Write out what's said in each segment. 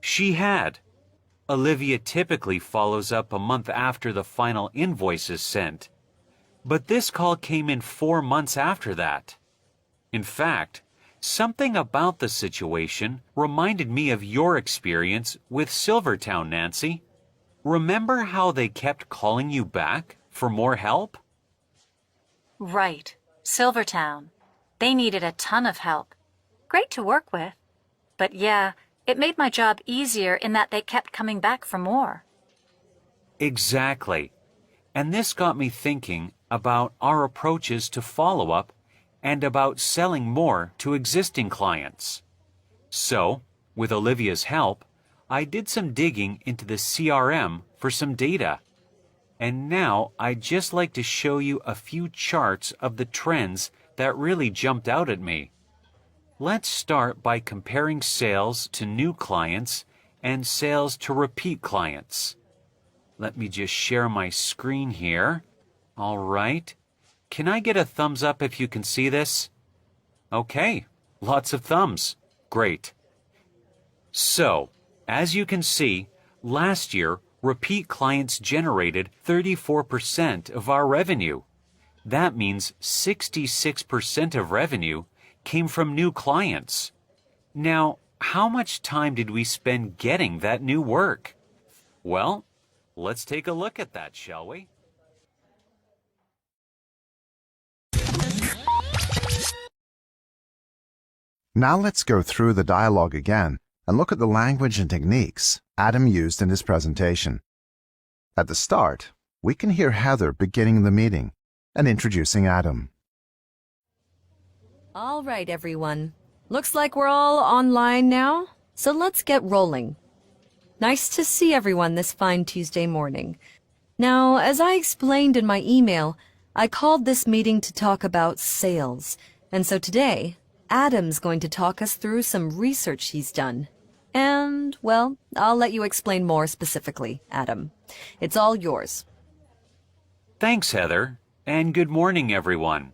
She had. Olivia typically follows up a month after the final invoice is sent, but this call came in 4 months after that. In fact, something about the situation reminded me of your experience with Silvertown, Nancy. Remember how they kept calling you back for more help? Right. Silvertown. They needed a ton of help. Great to work with. But yeah, it made my job easier in that they kept coming back for more. Exactly. And this got me thinking about our approaches to follow-up and about selling more to existing clients. So, with Olivia's help, I did some digging into the CRM for some data. And now I'd just like to show you a few charts of the trends that really jumped out at me. Let's start by comparing sales to new clients and sales to repeat clients. Let me just share my screen here. All right. Can I get a thumbs up if you can see this? Okay, lots of thumbs. Great. So, as you can see, last year, repeat clients generated 34% of our revenue. That means 66% of revenue came from new clients. Now, how much time did we spend getting that new work? Well, let's take a look at that, shall we? Now let's go through the dialogue again and look at the language and techniques Adam used in his presentation. At the start, we can hear Heather beginning the meeting and introducing Adam. All right, everyone. Looks like we're all online now, so let's get rolling. Nice to see everyone this fine Tuesday morning. Now, as I explained in my email, I called this meeting to talk about sales, and so today, Adam's going to talk us through some research he's done. And, well, I'll let you explain more specifically, Adam. It's all yours. Thanks, Heather, and good morning, everyone.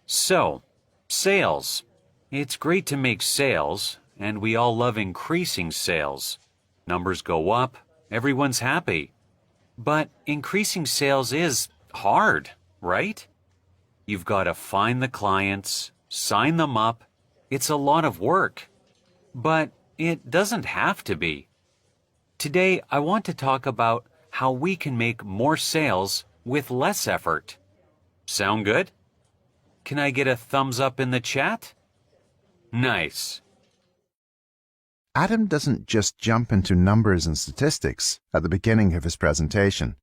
So, sales. It's great to make sales, and we all love increasing sales. Numbers go up, everyone's happy. But increasing sales is hard, right? You've got to find the clients, sign them up. It's a lot of work. But it doesn't have to be. Today, I want to talk about how we can make more sales with less effort. Sound good? Can I get a thumbs up in the chat? Nice. Adam doesn't just jump into numbers and statistics at the beginning of his presentation.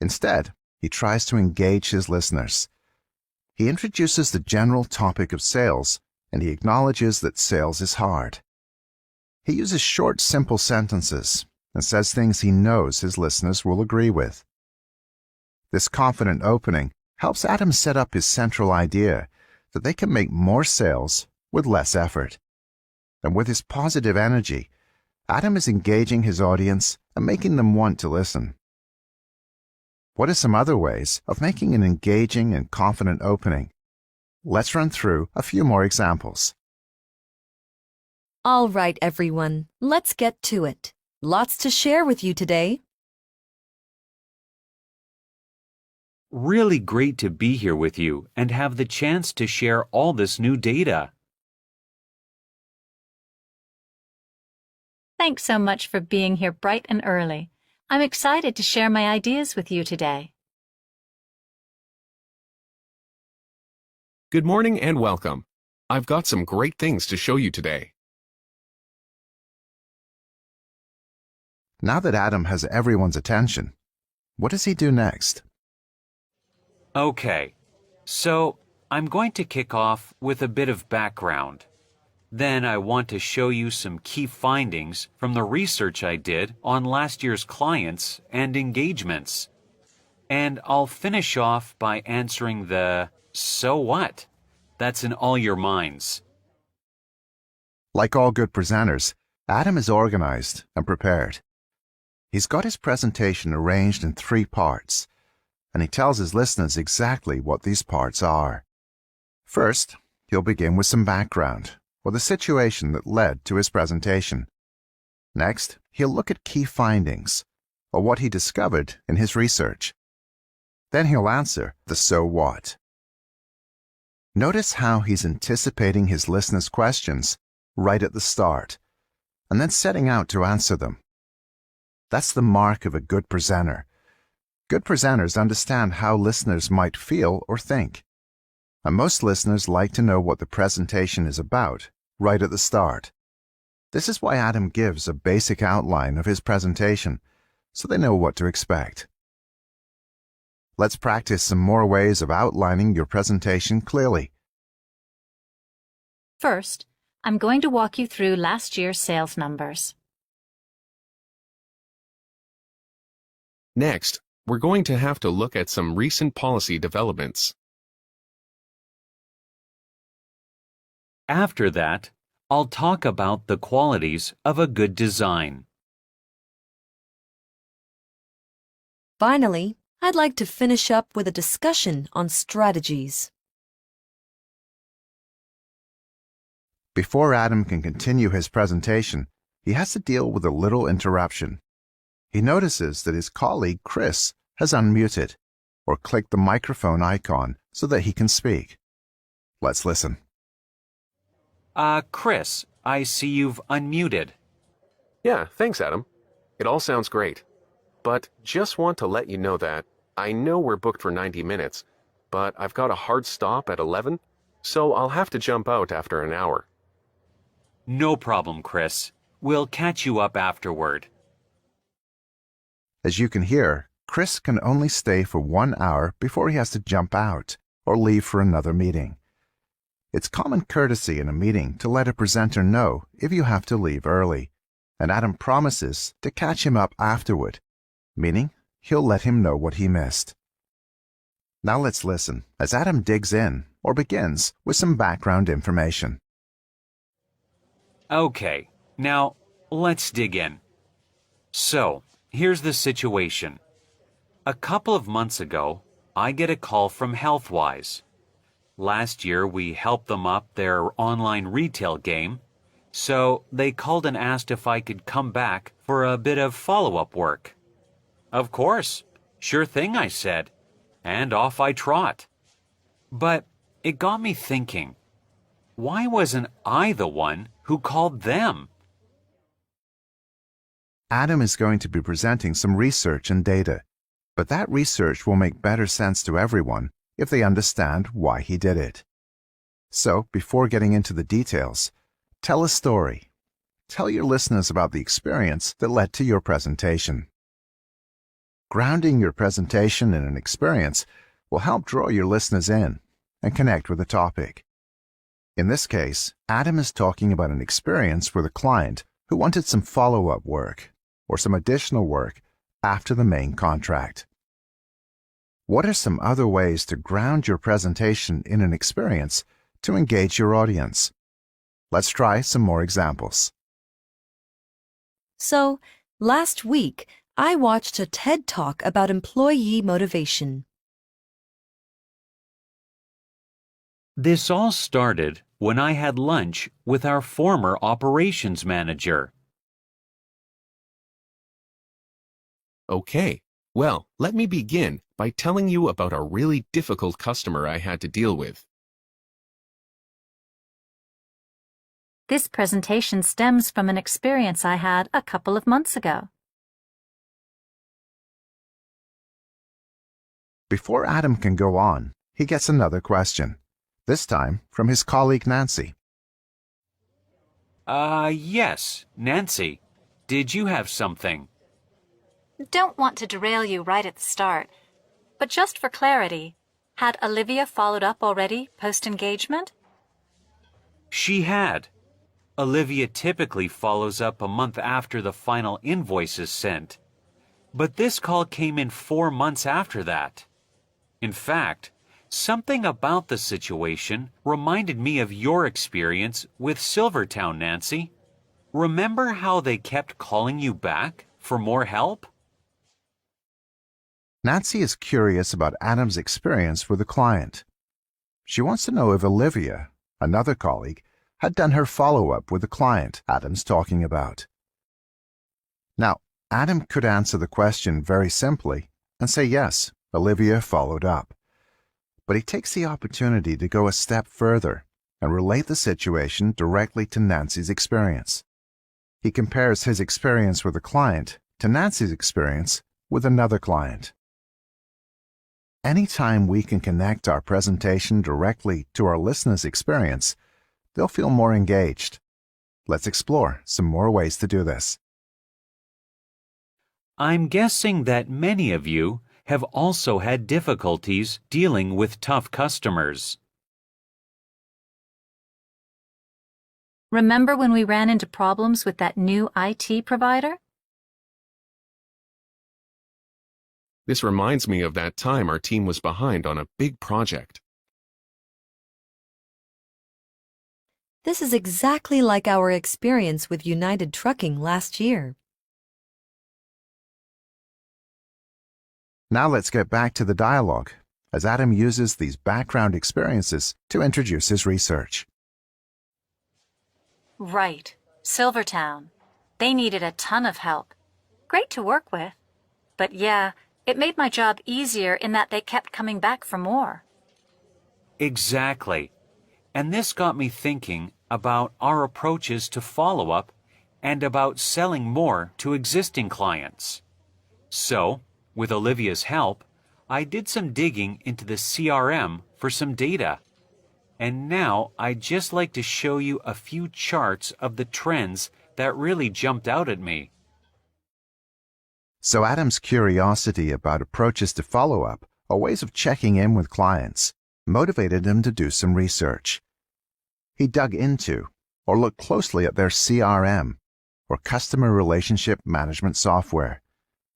Instead, he tries to engage his listeners. He introduces the general topic of sales, and he acknowledges that sales is hard. He uses short, simple sentences and says things he knows his listeners will agree with. This confident opening helps Adam set up his central idea that they can make more sales with less effort. And with his positive energy, Adam is engaging his audience and making them want to listen. What are some other ways of making an engaging and confident opening? Let's run through a few more examples. All right, everyone. Let's get to it. Lots to share with you today. Really great to be here with you and have the chance to share all this new data. Thanks so much for being here bright and early. I'm excited to share my ideas with you today. Good morning and welcome. I've got some great things to show you today. Now that Adam has everyone's attention, what does he do next? Okay, so I'm going to kick off with a bit of background. Then I want to show you some key findings from the research I did on last year's clients and engagements. And I'll finish off by answering the "so what?" that's in all your minds. Like all good presenters, Adam is organized and prepared. He's got his presentation arranged in 3 parts, and he tells his listeners exactly what these parts are. First, he'll begin with some background or the situation that led to his presentation. Next, he'll look at key findings, or what he discovered in his research. Then he'll answer the so what. Notice how he's anticipating his listeners' questions right at the start, and then setting out to answer them. That's the mark of a good presenter. Good presenters understand how listeners might feel or think. And most listeners like to know what the presentation is about right at the start. This is why Adam gives a basic outline of his presentation, so they know what to expect. Let's practice some more ways of outlining your presentation clearly. First, I'm going to walk you through last year's sales numbers. Next, we're going to have to look at some recent policy developments. After that, I'll talk about the qualities of a good design. Finally, I'd like to finish up with a discussion on strategies. Before Adam can continue his presentation, he has to deal with a little interruption. He notices that his colleague Chris has unmuted or clicked the microphone icon so that he can speak. Let's listen. Chris, I see you've unmuted. Yeah, thanks, Adam. It all sounds great. But just want to let you know that I know we're booked for 90 minutes, but I've got a hard stop at 11, so I'll have to jump out after an hour. No problem, Chris. We'll catch you up afterward. As you can hear, Chris can only stay for 1 hour before he has to jump out or leave for another meeting. It's common courtesy in a meeting to let a presenter know if you have to leave early, and Adam promises to catch him up afterward, meaning he'll let him know what he missed. Now let's listen as Adam digs in or begins with some background information. Okay, now let's dig in. So, here's the situation. A couple of months ago, I get a call from HealthWise. Last year, we helped them up their online retail game, so they called and asked if I could come back for a bit of follow-up work. Of course, sure thing, I said, and off I trot. But it got me thinking, why wasn't I the one who called them? Adam is going to be presenting some research and data, but that research will make better sense to everyone if they understand why he did it. So, before getting into the details, tell a story. Tell your listeners about the experience that led to your presentation. Grounding your presentation in an experience will help draw your listeners in and connect with the topic. In this case, Adam is talking about an experience with a client who wanted some follow-up work or some additional work after the main contract. What are some other ways to ground your presentation in an experience to engage your audience? Let's try some more examples. So, last week, I watched a TED Talk about employee motivation. This all started when I had lunch with our former operations manager. Okay, well, let me begin by telling you about a really difficult customer I had to deal with. This presentation stems from an experience I had a couple of months ago. Before Adam can go on, he gets another question, this time from his colleague Nancy. Yes, Nancy. Did you have something? Don't want to derail you right at the start, but just for clarity, had Olivia followed up already post-engagement? She had. Olivia typically follows up a month after the final invoice is sent. But this call came in 4 months after that. In fact, something about the situation reminded me of your experience with Silvertown, Nancy. Remember how they kept calling you back for more help? Nancy is curious about Adam's experience with a client. She wants to know if Olivia, another colleague, had done her follow-up with the client Adam's talking about. Now, Adam could answer the question very simply and say yes, Olivia followed up. But he takes the opportunity to go a step further and relate the situation directly to Nancy's experience. He compares his experience with a client to Nancy's experience with another client. Anytime we can connect our presentation directly to our listeners' experience, they'll feel more engaged. Let's explore some more ways to do this. I'm guessing that many of you have also had difficulties dealing with tough customers. Remember when we ran into problems with that new IT provider? This reminds me of that time our team was behind on a big project. This is exactly like our experience with United Trucking last year. Now let's get back to the dialogue, as Adam uses these background experiences to introduce his research. Right. Silvertown. They needed a ton of help. Great to work with. But yeah, it made my job easier in that they kept coming back for more. Exactly. And this got me thinking about our approaches to follow-up and about selling more to existing clients. So, with Olivia's help, I did some digging into the CRM for some data. And now I'd just like to show you a few charts of the trends that really jumped out at me. So Adam's curiosity about approaches to follow-up or ways of checking in with clients motivated him to do some research. He dug into or looked closely at their CRM, or Customer Relationship Management Software,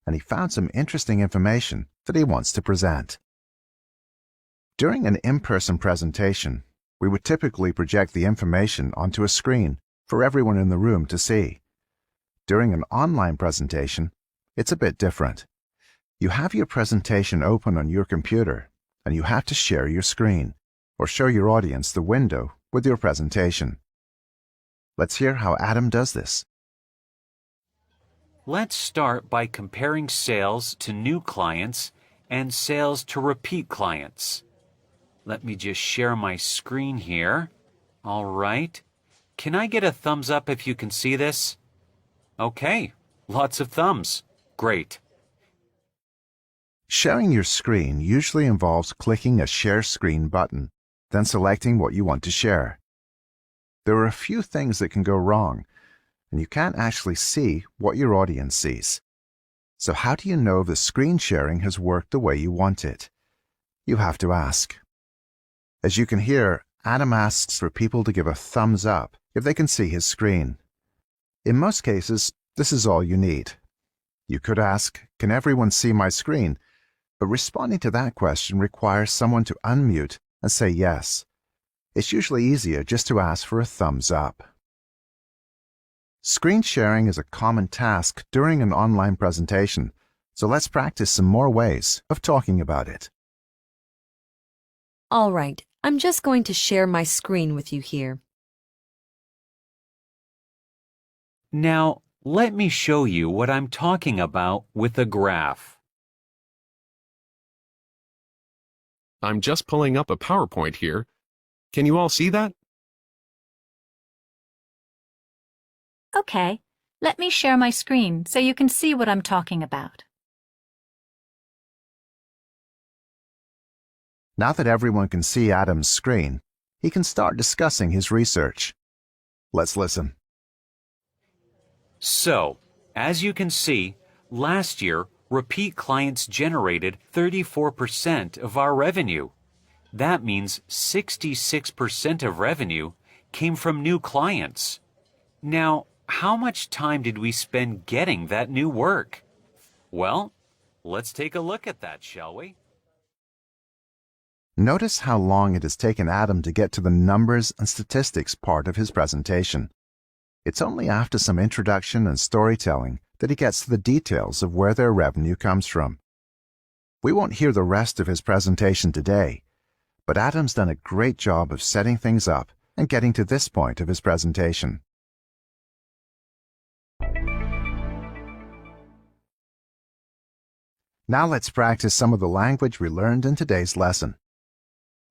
and he found some interesting information that he wants to present. During an in-person presentation, we would typically project the information onto a screen for everyone in the room to see. During an online presentation, it's a bit different. You have your presentation open on your computer, and you have to share your screen, or show your audience the window with your presentation. Let's hear how Adam does this. Let's start by comparing sales to new clients and sales to repeat clients. Let me just share my screen here. All right. Can I get a thumbs up if you can see this? Okay, lots of thumbs. Great. Sharing your screen usually involves clicking a Share Screen button, then selecting what you want to share. There are a few things that can go wrong, and you can't actually see what your audience sees. So how do you know the screen sharing has worked the way you want it? You have to ask. As you can hear, Adam asks for people to give a thumbs up if they can see his screen. In most cases, this is all you need. You could ask, "Can everyone see my screen?" But responding to that question requires someone to unmute and say yes. It's usually easier just to ask for a thumbs up. Screen sharing is a common task during an online presentation, so let's practice some more ways of talking about it. All right, I'm just going to share my screen with you here. Now, let me show you what I'm talking about with a graph. I'm just pulling up a PowerPoint here. Can you all see that? Okay, let me share my screen so you can see what I'm talking about. Now that everyone can see Adam's screen, he can start discussing his research. Let's listen. So, as you can see, last year, repeat clients generated 34% of our revenue. That means 66% of revenue came from new clients. Now, how much time did we spend getting that new work? Well, let's take a look at that, shall we? Notice how long it has taken Adam to get to the numbers and statistics part of his presentation. It's only after some introduction and storytelling that he gets to the details of where their revenue comes from. We won't hear the rest of his presentation today, but Adam's done a great job of setting things up and getting to this point of his presentation. Now let's practice some of the language we learned in today's lesson.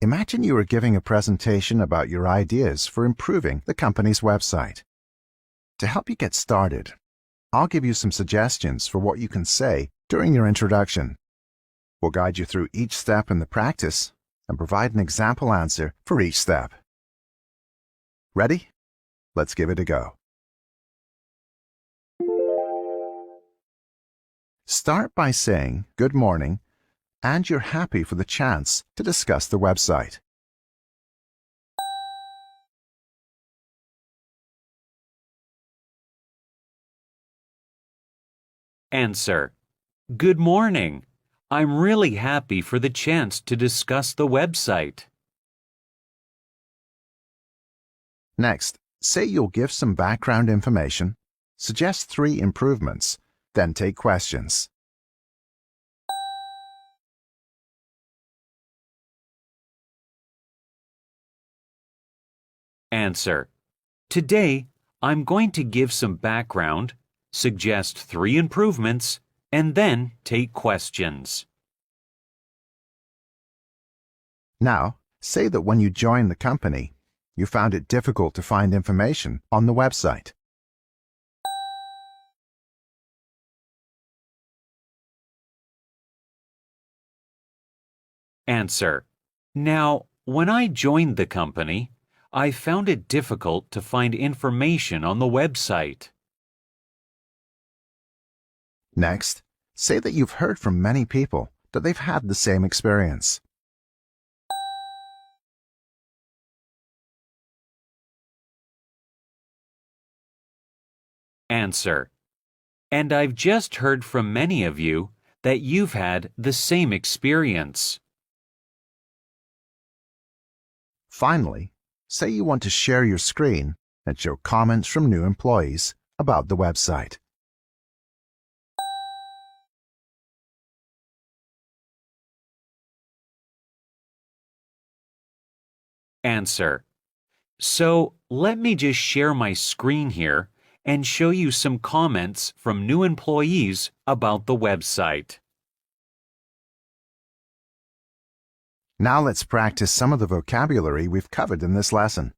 Imagine you are giving a presentation about your ideas for improving the company's website. To help you get started, I'll give you some suggestions for what you can say during your introduction. We'll guide you through each step in the practice and provide an example answer for each step. Ready? Let's give it a go. Start by saying good morning and you're happy for the chance to discuss the website. Answer. Good morning. I'm really happy for the chance to discuss the website. Next, say you'll give some background information, suggest 3 improvements, then take questions. Answer. Today, I'm going to give some background, suggest 3 improvements, and then take questions. Now, say that when you joined the company, you found it difficult to find information on the website. Answer. Now, when I joined the company, I found it difficult to find information on the website. Next, say that you've heard from many people that they've had the same experience. Answer. And I've just heard from many of you that you've had the same experience. Finally, say you want to share your screen and show comments from new employees about the website. Answer. So, let me just share my screen here and show you some comments from new employees about the website. Now let's practice some of the vocabulary we've covered in this lesson.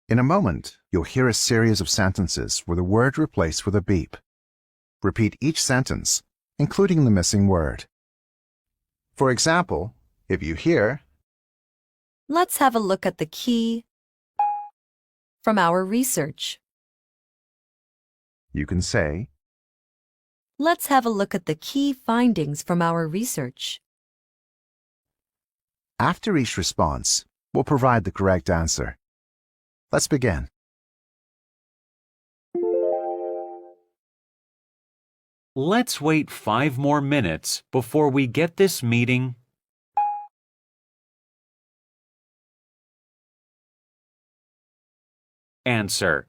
In a moment, you'll hear a series of sentences with a word replaced with a beep. Repeat each sentence, including the missing word. For example, if you hear, Let's have a look at the key from our research. you can say, Let's have a look at the key findings from our research. after each response, we'll provide the correct answer. Let's begin. Let's wait 5 more minutes before we get this meeting. Answer.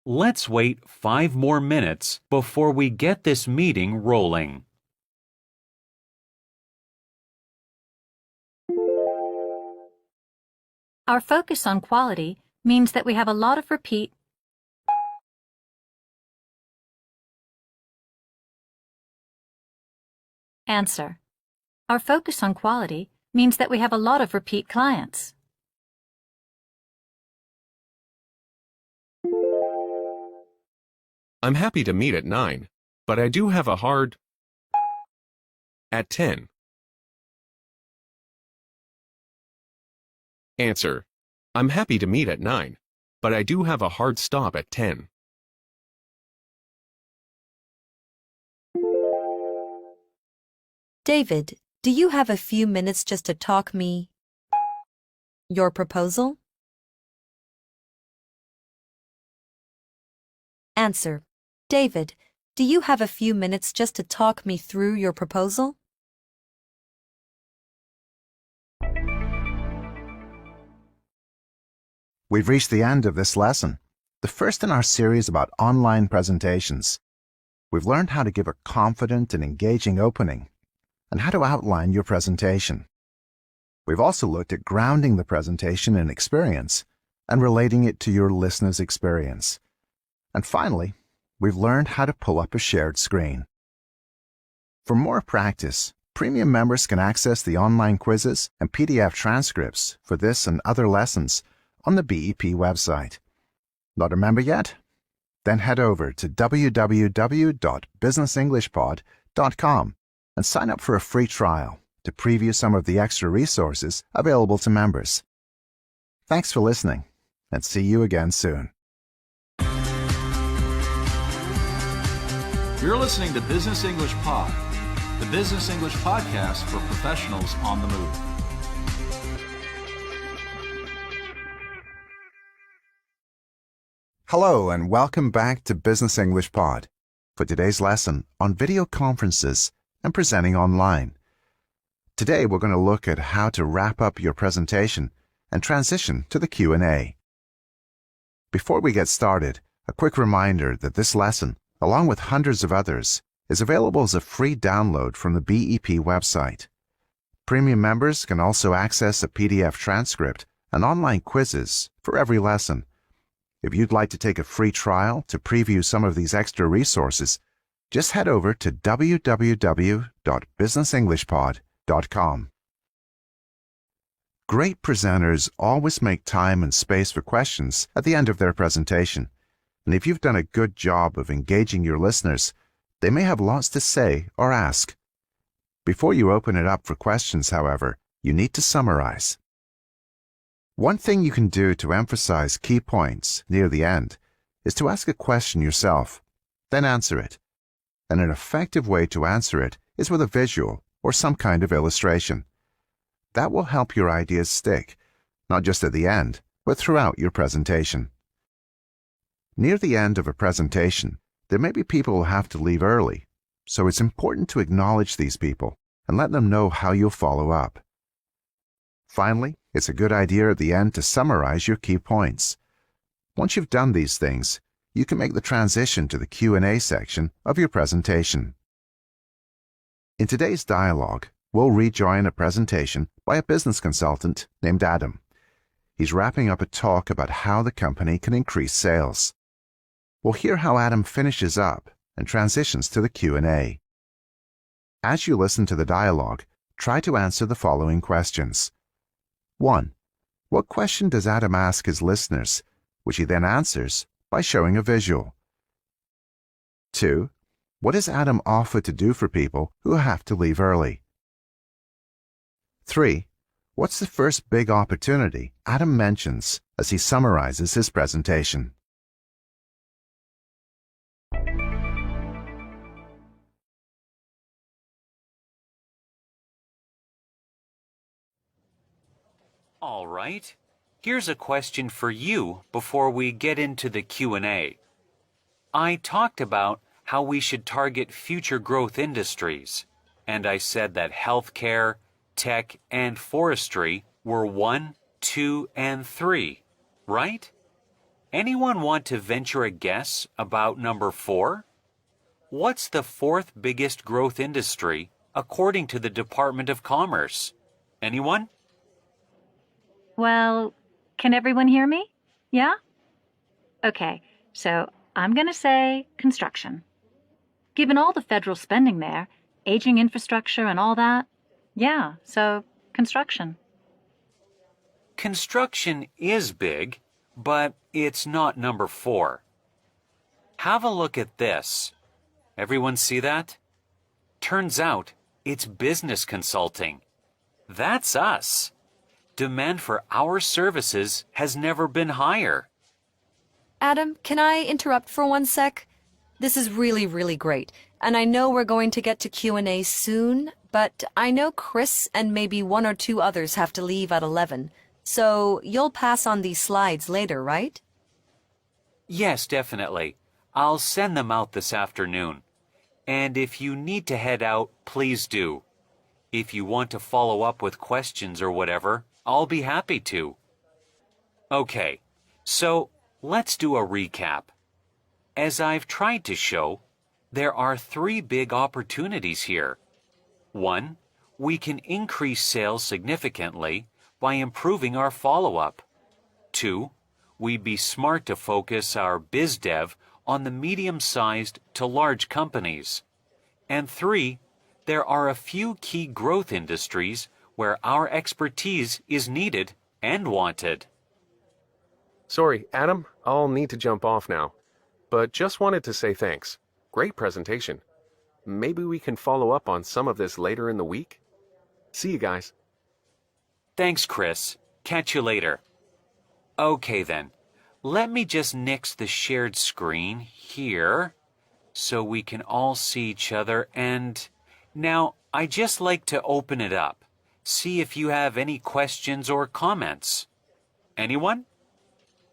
Let's wait 5 more minutes before we get this meeting rolling. Our focus on quality means that we have a lot of repeat. Answer. Our focus on quality means that we have a lot of repeat clients. I'm happy to meet at 9, but I do have a hard at 10. Answer. I'm happy to meet at 9, but I do have a hard stop at 10. David, do you have a few minutes just to talk me your proposal? Answer. David, do you have a few minutes just to talk me through your proposal? We've reached the end of this lesson, the first in our series about online presentations. We've learned how to give a confident and engaging opening and how to outline your presentation. We've also looked at grounding the presentation in experience and relating it to your listener's experience. And finally, we've learned how to pull up a shared screen. For more practice, premium members can access the online quizzes and PDF transcripts for this and other lessons on the BEP website. Not a member yet? Then head over to www.businessenglishpod.com and sign up for a free trial to preview some of the extra resources available to members. Thanks for listening, and see you again soon. You're listening to Business English Pod, the business English podcast for professionals on the move. Hello, and welcome back to Business English Pod for today's lesson on video conferences and presenting online. Today, we're going to look at how to wrap up your presentation and transition to the Q&A. Before we get started, a quick reminder that this lesson, along with hundreds of others, is available as a free download from the BEP website. Premium members can also access a PDF transcript and online quizzes for every lesson. If you'd like to take a free trial to preview some of these extra resources, just head over to www.businessenglishpod.com. Great presenters always make time and space for questions at the end of their presentation. And if you've done a good job of engaging your listeners, they may have lots to say or ask. Before you open it up for questions, however, you need to summarize. One thing you can do to emphasize key points near the end is to ask a question yourself, then answer it. And an effective way to answer it is with a visual or some kind of illustration. That will help your ideas stick, not just at the end, but throughout your presentation. Near the end of a presentation, there may be people who have to leave early, so it's important to acknowledge these people and let them know how you'll follow up. Finally, it's a good idea at the end to summarize your key points. Once you've done these things, you can make the transition to the Q&A section of your presentation. In today's dialogue, we'll rejoin a presentation by a business consultant named Adam. He's wrapping up a talk about how the company can increase sales. We'll hear how Adam finishes up and transitions to the Q&A. As you listen to the dialogue, try to answer the following questions. 1. What question does Adam ask his listeners, which he then answers by showing a visual? 2. What does Adam offer to do for people who have to leave early? 3. What's the first big opportunity Adam mentions as he summarizes his presentation? All right. Here's a question for you before we get into the Q&A. I talked about how we should target future growth industries, and I said that healthcare, tech, and forestry were 1, 2, and 3, right? Anyone want to venture a guess about number 4? What's the 4th biggest growth industry according to the Department of Commerce? Anyone? Well, can everyone hear me? Yeah? Okay, so I'm going to say construction. Given all the federal spending there, aging infrastructure and all that, yeah, so construction. Construction is big, but it's not number 4. Have a look at this. Everyone see that? Turns out it's business consulting. That's us. Demand for our services has never been higher. Adam, can I interrupt for one sec? This is really great, and I know we're going to get to Q&A soon, but I know Chris and maybe 1 or 2 others have to leave at 11, so you'll pass on these slides later, right? Yes, definitely. I'll send them out this afternoon. And if you need to head out, please do. If you want to follow up with questions or whatever, I'll be happy to. Okay, so let's do a recap. As I've tried to show, there are 3 big opportunities here. 1, we can increase sales significantly by improving our follow-up. 2, we'd be smart to focus our biz dev on the medium-sized to large companies. And 3, there are a few key growth industries where our expertise is needed and wanted. Sorry, Adam, I'll need to jump off now. But just wanted to say thanks. Great presentation. Maybe we can follow up on some of this later in the week? See you guys. Thanks, Chris. Catch you later. Okay then, let me just nix the shared screen here so we can all see each other, and now I just like to open it up, see if you have any questions or comments. Anyone?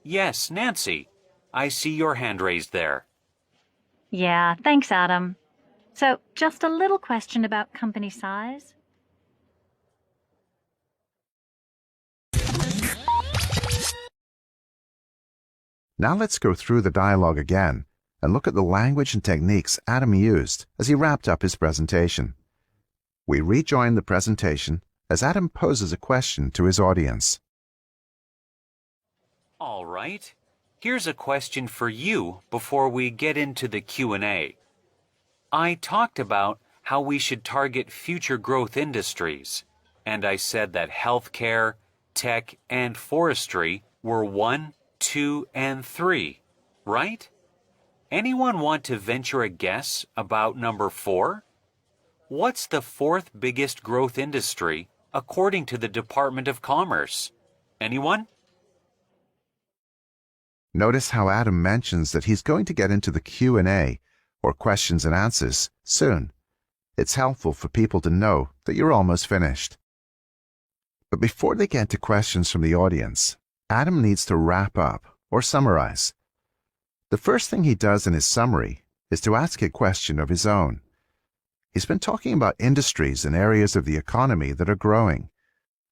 Yes, Nancy. I see your hand raised there. Yeah, thanks, Adam. So, just a little question about company size. Now let's go through the dialogue again and look at the language and techniques Adam used as he wrapped up his presentation. We rejoin the presentation as Adam poses a question to his audience. All right. Here's a question for you before we get into the Q&A. I talked about how we should target future growth industries, and I said that healthcare, tech, and forestry were 1, 2, and 3, right? Anyone want to venture a guess about number 4? What's the 4th biggest growth industry according to the Department of Commerce? Anyone? Notice how Adam mentions that he's going to get into the Q&A, or questions and answers, soon. It's helpful for people to know that you're almost finished. But before they get to questions from the audience, Adam needs to wrap up or summarize. The first thing he does in his summary is to ask a question of his own. He's been talking about industries and areas of the economy that are growing,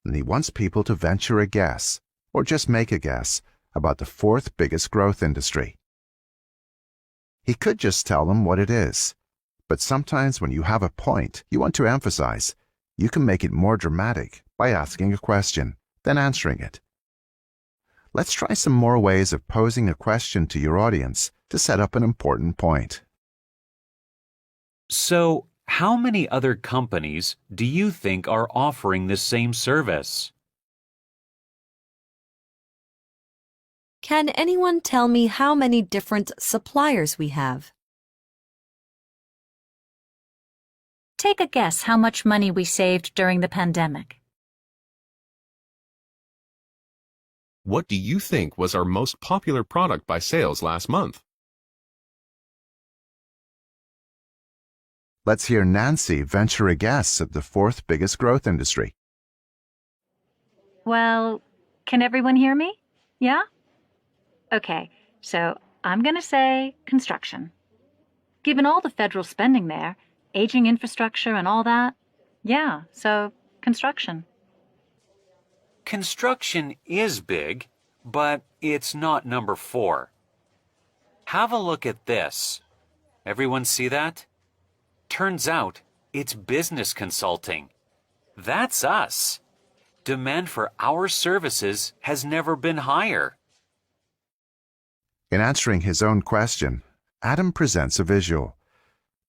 and he wants people to venture a guess, or just make a guess, about the 4th biggest growth industry. He could just tell them what it is, but sometimes when you have a point you want to emphasize, you can make it more dramatic by asking a question, then answering it. Let's try some more ways of posing a question to your audience to set up an important point. So, how many other companies do you think are offering the same service? Can anyone tell me how many different suppliers we have? Take a guess how much money we saved during the pandemic. What do you think was our most popular product by sales last month? Let's hear Nancy venture a guess at the 4th biggest growth industry. Well, can everyone hear me? Yeah? Okay, so I'm going to say construction. Given all the federal spending there, aging infrastructure and all that, yeah, so construction. Construction is big, but it's not number 4. Have a look at this. Everyone see that? Turns out it's business consulting. That's us. Demand for our services has never been higher. In answering his own question, Adam presents a visual.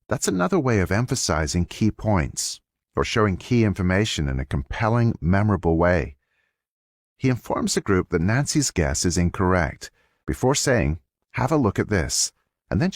That's another way of emphasizing key points, or showing key information in a compelling, memorable way. He informs the group that Nancy's guess is incorrect, before saying, "Have a look at this," and then